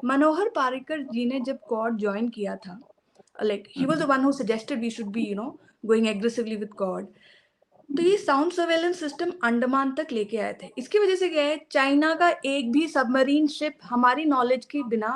मनोहर पारिकर जी ने जब quad join किया था, like he was the one who suggested we should be going aggressively with quad. तो ये साउंड सर्वेलेंस सिस्टम अंडमान तक लेके आए थे. इसकी वजह से क्या है, चाइना का एक भी सबमरीन शिप हमारी नॉलेज के बिना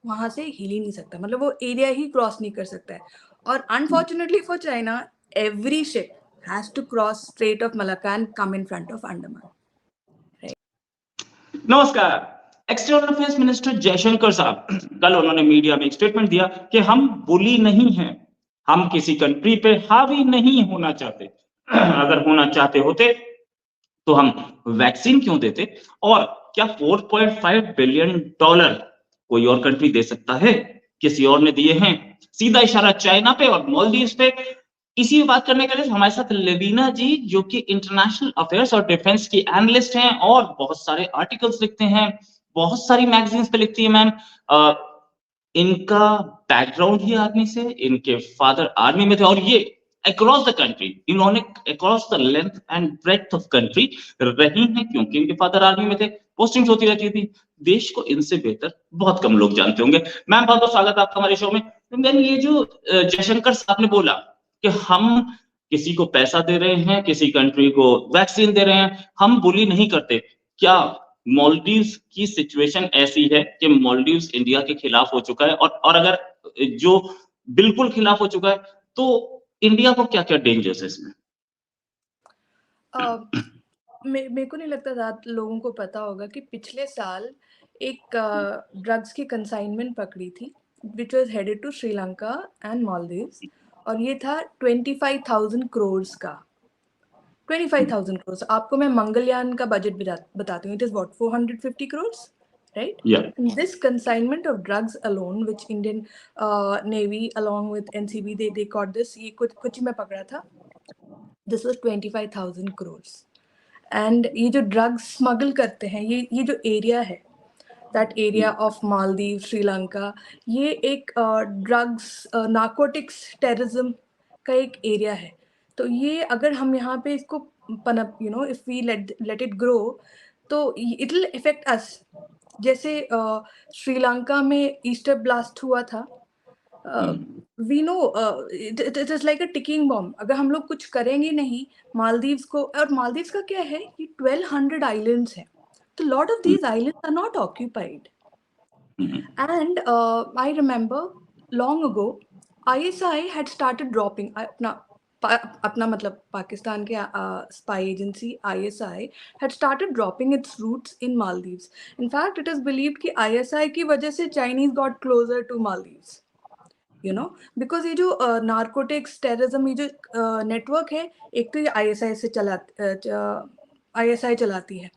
वहां से हिल ही नहीं सकता, मतलब वो एरिया ही क्रॉस नहीं कर सकता है. और unfortunately for China, every ship has to cross strait of Malacca and come in front of Andaman. नमस्कार. एक्सटर्नल अफेयर्स मिनिस्टर जयशंकर साहब, कल उन्होंने मीडिया में एक स्टेटमेंट दिया कि हम बुली नहीं हैं, हम किसी कंट्री पे हावी नहीं होना चाहते. अगर होना चाहते होते तो हम वैक्सीन क्यों देते, और क्या $4.5 बिलियन कोई और कंट्री दे सकता है? किसी और ने दिए हैं. सीधा इशारा चाइना पे और मालदीव्स पे. इसी में बात करने के लिए हमारे साथ लेविना जी, जो कि इंटरनेशनल अफेयर्स और डिफेंस की एनालिस्ट हैं और बहुत सारे आर्टिकल्स लिखते हैं, बहुत सारी मैगजीन्स पे लिखती है मैम. इनका बैकग्राउंड ही आर्मी से, इनके फादर आर्मी में थे और ये अक्रॉस द कंट्री, इन्होंने across the length and breadth of country रही हैं, क्योंकि इनके फादर आर्मी में थे, पोस्टिंग्स होती रहती थी. देश को इनसे बेहतर बहुत कम लोग जानते होंगे. मैम, बहुत बहुत स्वागत है आपका हमारे शो में. मैम, ये जो जयशंकर साहब ने बोला कि हम किसी को पैसा दे रहे हैं, किसी कंट्री को वैक्सीन दे रहे हैं, हम बुली नहीं करते, क्या मालदीव्स की सिचुएशन ऐसी है कि मालदीव्स इंडिया के खिलाफ हो चुका है, और अगर जो बिल्कुल खिलाफ हो चुका है तो इंडिया को क्या क्या डेंजर्स है इसमें? मेरे को नहीं लगता ज़्यादा लोगों को पता होगा कि पिछले साल एक ड्रग्स की कंसाइनमेंट पकड़ी थी, which was headed to Sri Lanka and Maldives, और ये था 25,000 करोड़ का. 25,000 करोड़. आपको मैं मंगलयान का बजट बताती हूँ. It is what 450 crore, right? Yeah. And this consignment of drugs alone, which Indian Navy along with NCB they caught this, ये कुछ में पकड़ा था. This was 25,000 crores. And ये जो drugs smuggle करते हैं, ये जो area है, that area of Maldives, Sri-Lanka, ये एक drugs, narcotics, terrorism का एक area है. तो ये अगर हम यहाँ पे इसको पनप, if we let it grow, तो it will affect us. जैसे श्रीलंका में ईस्टर ब्लास्ट हुआ था, we know it is like a ticking bomb. अगर हम लोग कुछ करेंगे नहीं मालदीव्स को, और मालदीव्स का क्या है, ये 1200 आइलैंड्स हैं, तो lot of these islands are not occupied. And I remember long ago ISI had started dropping अपना मतलब पाकिस्तान के spy agency ISI had started dropping its roots in Maldives. In fact, it is believed कि ISI की वजह से Chinese got closer to Maldives, because ये जो narcotics terrorism, ये जो नेटवर्क है, एक तो ये ISI से ISI चलाती है.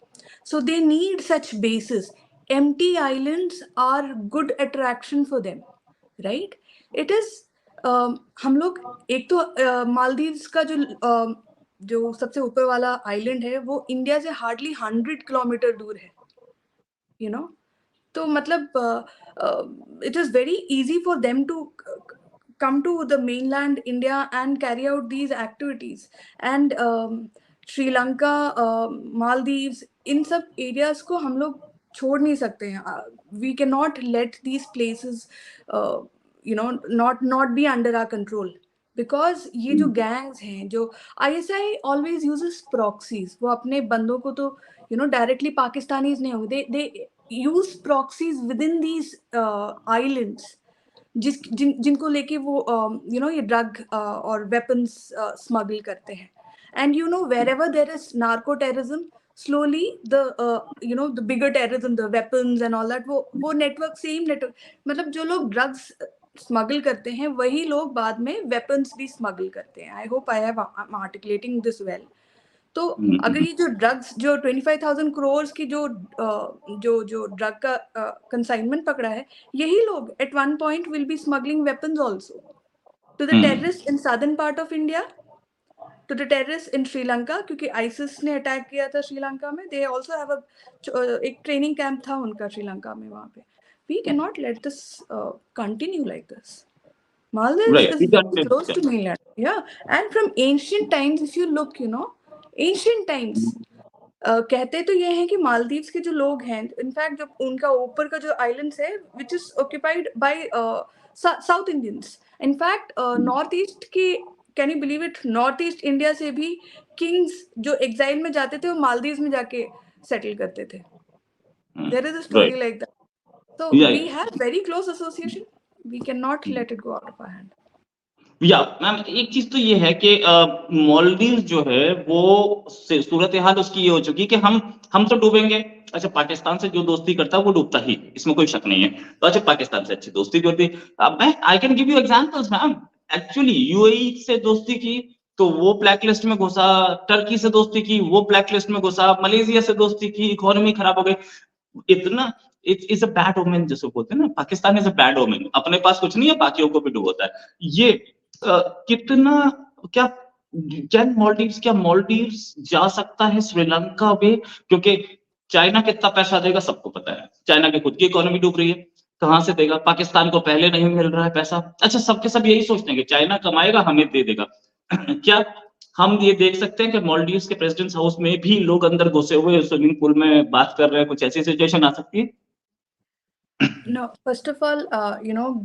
So they need such bases. Empty islands are good attraction for them, right? It is हम लोग एक तो मालदीव्स का जो सबसे ऊपर वाला आइलैंड है वो इंडिया से हार्डली 100 किलोमीटर दूर है, तो मतलब it is very easy for them to come to the mainland India and carry out these activities. And Sri Lanka, Maldives, इन सब areas को हम लोग छोड़ नहीं सकते हैं. We cannot let these places not be under our control, because ये जो gangs हैं, जो ISI always uses proxies. वो अपने बंदों को तो directly Pakistanis नहीं होंगे, they use proxies within these islands, जिनको लेके वो ये ड्रग और वेपन्स स्मगल करते हैं. And wherever there is narco terrorism, slowly the bigger terrorism, the weapons and all that, वो network, same network, मतलब जो लोग drugs स्मगल करते हैं वही लोग बाद में वेपन्स भी स्मगल करते हैं. I hope I am articulating this well. तो अगर ये जो ड्रग्स, जो 25,000 करोड़ की जो ड्रग का कंसाइनमेंट पकड़ा है, यही लोग at one point will be smuggling weapons also to the terrorist in southern part of India, to the terrorist in Sri Lanka, क्योंकि आईसिस ने अटैक किया था श्रीलंका में. दे आल्सो हैव एक ट्रेनिंग कैंप था उनका श्रीलंका में वहां पे. We cannot let this continue like this. Maldives is close to mainland. Yeah, and from ancient times, if you look, ancient times, कहते तो ये हैं कि मालदीव्स के जो लोग हैं, इनफैक्ट जो उनका ऊपर का जो आइलैंड्स है which is occupied by South Indians, in fact north east के, can you believe it, north east India से भी किंग्स जो एग्जाइल में जाते थे वो मालदीव्स में जाके सेटल करते थे. There is a story like that. So we have very close association. We cannot let it go out of our hand. या मैम एक चीज तो ये है कि मालदीव जो है वो सूरत हाल उसकी ये हो चुकी कि हम तो डूबेंगे. अच्छा, पाकिस्तान से जो दोस्ती करता है वो डूबता ही, इसमें कोई शक नहीं है. तो अच्छा, पाकिस्तान से अच्छी दोस्ती भी होती. अब मैं I can give you examples ma'am. Actually UAE से दोस्ती की तो वो ब्लैक लिस्ट में घुसा, टर्की से दोस्ती की वो ब्लैक लिस्ट में घुसा, मलेशिया से दोस्ती की, इकोनॉमी खराब हो गई. इतना it is a bad omen जिसको बोलते हैं ना, Pakistan is a bad omen. अपने पास कुछ नहीं है, बाकियों को भी डुबोता है. ये कितना क्या क्या मालदीव्स जा सकता है श्रीलंका में? क्योंकि चाइना कितना पैसा देगा सबको पता है. चाइना की खुद की इकोनॉमी डूब रही है, कहां से देगा? पाकिस्तान को पहले नहीं मिल रहा है पैसा. अच्छा, सबके सब यही सोचते हैं कि चाइना कमाएगा हमें दे देगा. क्या हम ये देख सकते हैं कि मालदीव्स के प्रेसिडेंट हाउस में भी लोग अंदर घुसे हुए स्विमिंग पूल में बात कर रहे हैं? कुछ ऐसी सिचुएशन आ सकती है? No, first of all,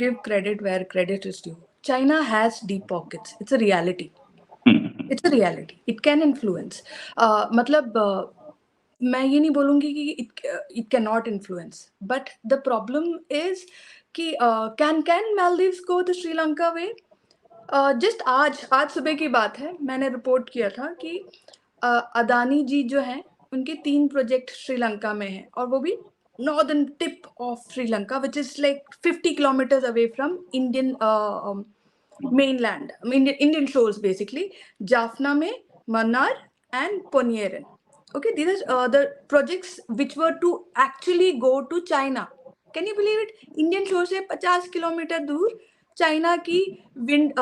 give credit where credit is due. China has deep pockets. It's a reality. It's a reality. It can influence. मतलब मैं ये नहीं बोलूँगी कि it cannot influence. But the problem is कि can Maldives go the Sri Lanka way? Just आज सुबह की बात है, मैंने रिपोर्ट किया था कि अदानी जी जो हैं उनके 3 प्रोजेक्ट श्रीलंका में हैं, और वो भी northern tip of Sri Lanka which is like 50 kilometres away from Indian mainland, Indian shores basically, Jaffna में, Mannar and Ponieren. Okay, these are the projects which were to actually go to China. Can you believe it? Indian shore से 50 kilometre दूर China की wind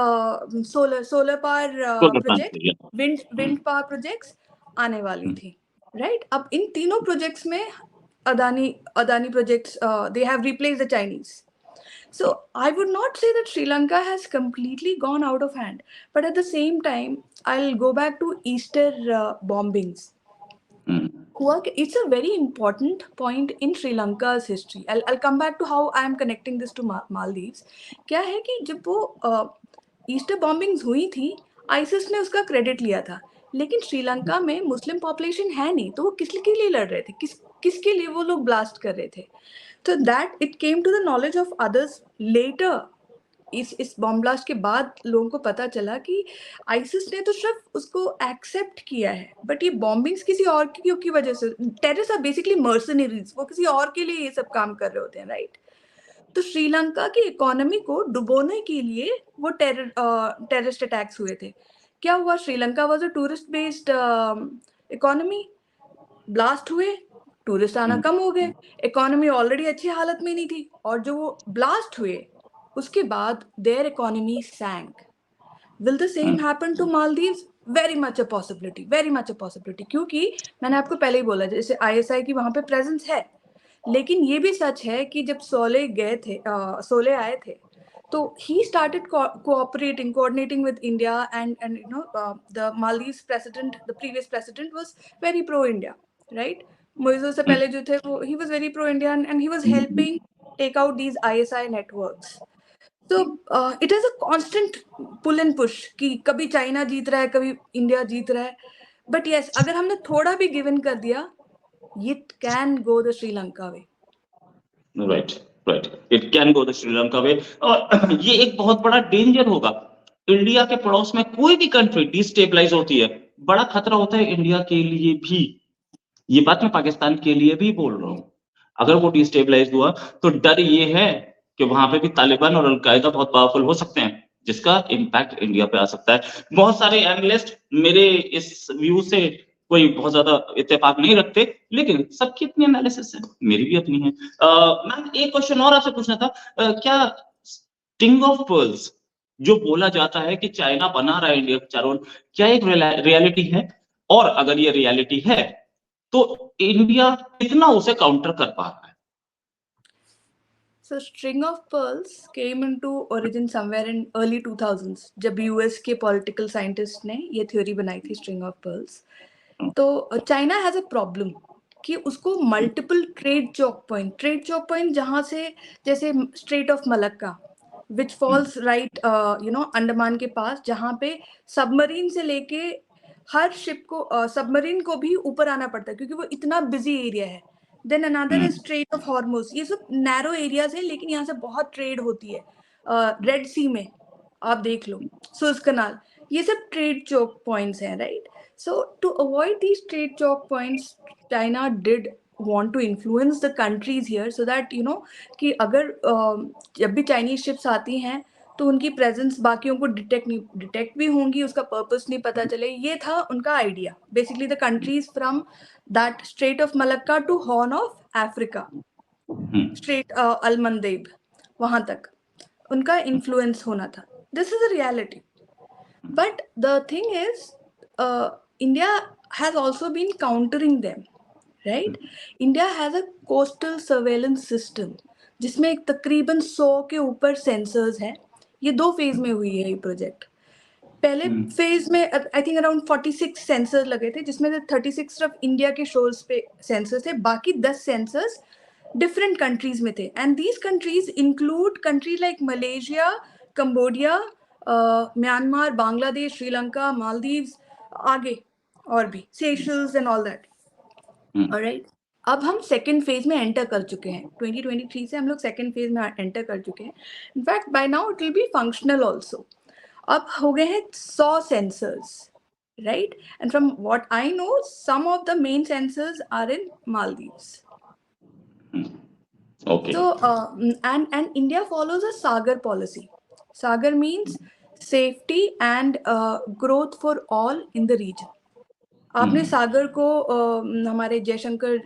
solar power project, wind power projects आने वाली थी, right? अब इन तीनों projects में Adani projects they have replaced the Chinese. So I would not say that Sri Lanka has completely gone out of hand, but at the same time, I'll go back to Easter bombings. It's a very important point in Sri Lanka's history. I'll come back to how I am connecting this to Maldives. क्या है कि जब वो Easter bombings हुई थी, ISIS ने उसका credit लिया था, लेकिन श्रीलंका में मुस्लिम पॉपुलेशन है नहीं, तो वो किसके लिए लड़ रहे थे, किसके लिए वो लोग ब्लास्ट कर रहे थे? So that it came to the knowledge of others later. इस बॉम्ब ब्लास्ट के बाद लोगों को पता चला कि आईसिस ने तो सिर्फ उसको एक्सेप्ट किया है, बट ये बॉम्बिंग्स किसी और की वजह से, टेररिस्ट आर बेसिकली मर्सनरीज, वो किसी और के लिए ये सब काम कर रहे होते हैं, राइट? तो श्रीलंका की इकोनॉमी को डुबोने के लिए वो टेररिस्ट अटैक्स हुए थे. क्या हुआ? Sri Lanka was a tourist based economy, blast हुए, टूरिस्ट आना कम हो गए, इकोनॉमी ऑलरेडी अच्छी हालत में नहीं थी, और जो वो ब्लास्ट हुए उसके बाद their economy sank. Will the same happen to Maldives? Very much a possibility, क्योंकि मैंने आपको पहले ही बोला जैसे आईएसआई की वहां पे प्रेजेंस है, लेकिन ये भी सच है कि जब सोले आए थे तो he started coordinating with India, and the Maldives president, the previous president, was very pro India, right? Moiso se pehle jo the wo, he was very pro India, and he was helping take out these ISI networks. So it is a constant pull and push कि कभी China जीत रहा है, कभी India जीत रहा है, but yes, अगर हमने थोड़ा भी गिवन कर दिया, it can go the Sri Lanka way. Right, it can go the Sri Lanka way. और ये एक बहुत बड़ा डेंजर होगा. इंडिया के पड़ोस में कोई भी कंट्री डिस्टेबलाइज होती है, बड़ा खतरा होता है इंडिया के लिए भी. ये बात मैं पाकिस्तान के लिए भी बोल रहा हूँ. अगर वो डिस्टेबलाइज हुआ तो डर ये है कि वहां पे भी तालिबान और अलकायदा बहुत पावरफुल हो सकते हैं, जिसका इम्पैक्ट इंडिया पे आ सकता है. बहुत सारे एनालिस्ट मेरे इस व्यू से कोई बहुत ज्यादा इत्तेफाक नहीं रखते, लेकिन सबकी अपनी एनालिसिस है, मेरी भी अपनी है. मैम एक क्वेश्चन और आपसे पूछना था. क्या स्टिंग ऑफ पर्ल्स जो बोला जाता है कि चाइना बना रहा है इंडिया के चारों ओर, क्या एक रियलिटी है? और अगर ये रियलिटी है तो इंडिया कितना उसे काउंटर कर पा रहा है? So string of pearls came into origin somewhere in early 2000s, जब यूएस के political scientist ने ये theory बनाई थी string of pearls. तो चाइना हैज अ प्रॉब्लम कि उसको मल्टीपल ट्रेड चौक पॉइंट जहां से, जैसे straight of Malacca which falls right Andaman के पास, जहां पे सबमरीन से लेके हर शिप को सबमरीन को भी ऊपर आना पड़ता है क्योंकि वो इतना बिजी एरिया है। Then another is strait of Hormuz. ये सब नैरो एरियाज है लेकिन यहाँ से बहुत ट्रेड होती है। रेड सी में आप देख लो, सुएज कनाल, ये सब ट्रेड चौक पॉइंट्स हैं, right? So to avoid these trade choke points, China did want to influence the countries here so that कि अगर जब भी चाइनीज शिप्स आती हैं तो उनकी प्रेजेंस बाकियों को डिटेक्ट भी होंगी, उसका पर्पस नहीं पता चले। ये था उनका idea. Basically the countries from that strait of Malacca to Horn of Africa, strait Al Mandeb, वहां तक उनका इन्फ्लुएंस होना था। This is a reality. But the thing is, India has also been countering them, right? India has a coastal surveillance system जिसमें तकरीबन 100 के ऊपर sensors हैं। ये 2 फेज में हुई है ये प्रोजेक्ट। पहले फेज में आई थिंक अराउंड 46 सेंसर्स लगे थे, जिसमें से 36 सिर्फ इंडिया के शोर्स पे सेंसर्स थे, बाकी 10 सेंसर्स डिफरेंट कंट्रीज में थे। And these countries include countries like Malaysia, Cambodia, Myanmar, Bangladesh, Sri Lanka, Maldives, आगे और भी Seychelles and all that. Alright, अब हम सेकेंड फेज में एंटर कर चुके हैं। 2023 से हम लोग सेकेंड फेज में एंटर कर चुके हैं। In fact by now it will be functional also. अब हो गए हैं 100 sensors, right? And from what I know, some of the main sensors are in Maldives. Okay. So and India follows a Sagar policy. Sagar means safety and growth for all in the region. आपने सागर को हमारे Jaishankar,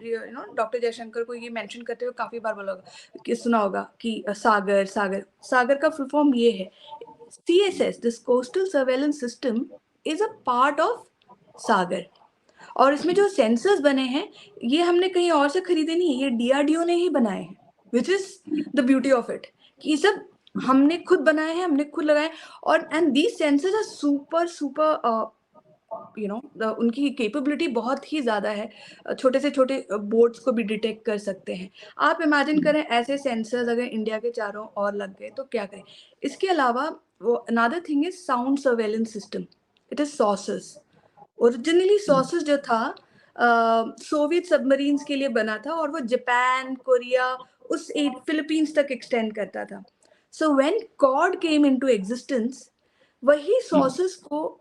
doctor Jaishankar को ये mention करते हुए काफी बार बोला होगा कि सुना होगा कि सागर सागर सागर का फुल फॉर्म ये है CSS, this coastal surveillance system is a part of Sagar. और इसमें जो सेंसर्स बने हैं ये हमने कहीं और से खरीदे नहीं, ये DRDO ने ही बनाए हैं, which is the beauty of it कि सब हमने खुद बनाए हैं, हमने खुद लगाए। और and these sensors are super उनकी कैपेबिलिटी बहुत ही ज्यादा है, छोटे से छोटे बोट्स को भी डिटेक्ट कर सकते हैं। आप इमेजिन करें ऐसे सेंसर्स अगर इंडिया के चारों ओर लग गए तो क्या करें। इसके अलावा वो another thing is sound surveillance system, it is sauces. Originally sauces जो था सोवियत सबमरीन्स के लिए बना था और वो जापान, कोरिया, उस फिलीपींस तक एक्सटेंड करता था। So when Quad came into existence, वही सॉसेस को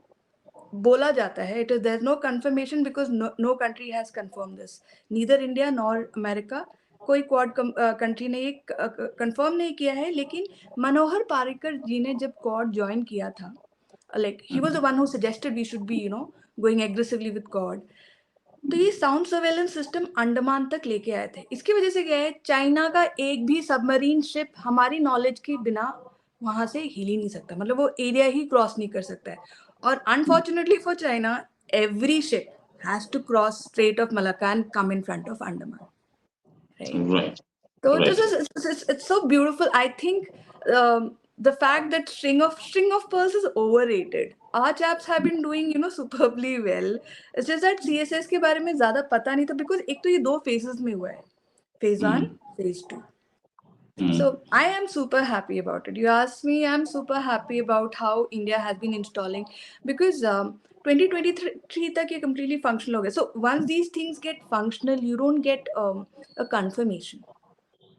बोला जाता है, it is there no confirmation because no country has confirm this, neither India nor America, कोई क्वाड कंट्री ने ये कंफर्म नहीं किया है। लेकिन मनोहर पारिकर जी ने जब क्वाड ज्वाइन किया था, like he was the one who suggested we should be going aggressively with Quad, तो ये साउंड सर्वेलेंस सिस्टम अंडमान तक लेके आए थे। इसकी वजह से क्या है, चाइना का एक भी सबमरीन शिप हमारी नॉलेज के बिना वहां से हिल ही नहीं सकता, मतलब वो एरिया ही क्रॉस नहीं कर सकता है। और unfortunately for China, every ship has to cross strait of Malacca and come in front of Andaman, Right. So Right. it's so beautiful. I think the fact that string of pearls is overrated. Our chaps have been doing superbly well. It's just that CSS के बारे में ज्यादा पता नहीं था because एक तो ये 2 phases में हुआ है, phase 1, phase 2. So I am super happy about it. You ask me, I'm super happy about how India has been installing, because 2023 तक ये completely functional हो गया. So once these things get functional, you don't get a confirmation.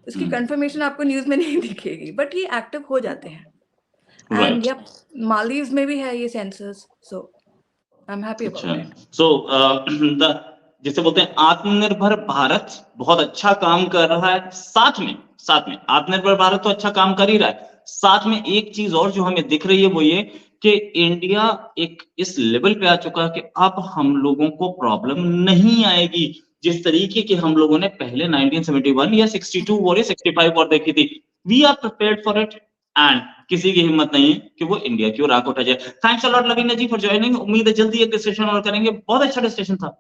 इसकी confirmation आपको news में नहीं दिखेगी, but ये एक्टिव हो जाते हैं। एंड या मालदीव्स में भी है ये sensors, so I am happy about it. So जिसे बोलते हैं आत्मनिर्भर भारत बहुत अच्छा काम कर रहा है। साथ में आत्मनिर्भर भारत तो अच्छा काम कर ही रहा है, साथ में एक चीज और जो हमें दिख रही है वो ये कि इंडिया एक इस लेवल पे आ चुका है कि अब हम लोगों को प्रॉब्लम नहीं आएगी जिस तरीके की हम लोगों ने पहले 1971 या 62 वॉर या 65 वॉर देखी थी। We are prepared for it and किसी की हिम्मत नहीं है कि वो इंडिया की ओर आंख उठा जाए। Thanks a lot Lavina ji for joining. उम्मीद है जल्दी एक डिस्कशन और करेंगे। बहुत अच्छा डिस्कशन था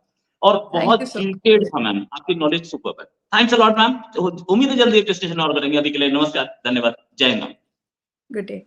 और बहुत डिटेल्ड था मैम, आपकी नॉलेज सुपर्ब है। Thanks a lot ma'am. उम्मीद है जल्दी एक डिस्कशन और करेंगे। अभी के लिए नमस्कार, धन्यवाद, जय हिंद। Good day.